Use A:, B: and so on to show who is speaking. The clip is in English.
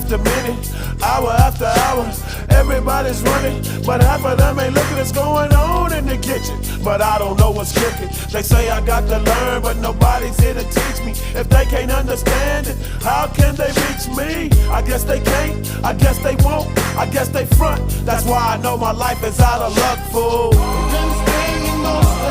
A: after minute, hour after hour. Everybody's running, but half of them ain't looking what's going on in the kitchen. But I don't know what's cooking. They say I got to learn, but nobody's here to teach me. If they can't understand it, how can they reach me? I guess they can't, I guess they won't, I guess they front. That's why I know my life is out of luck, fool.
B: Been staying most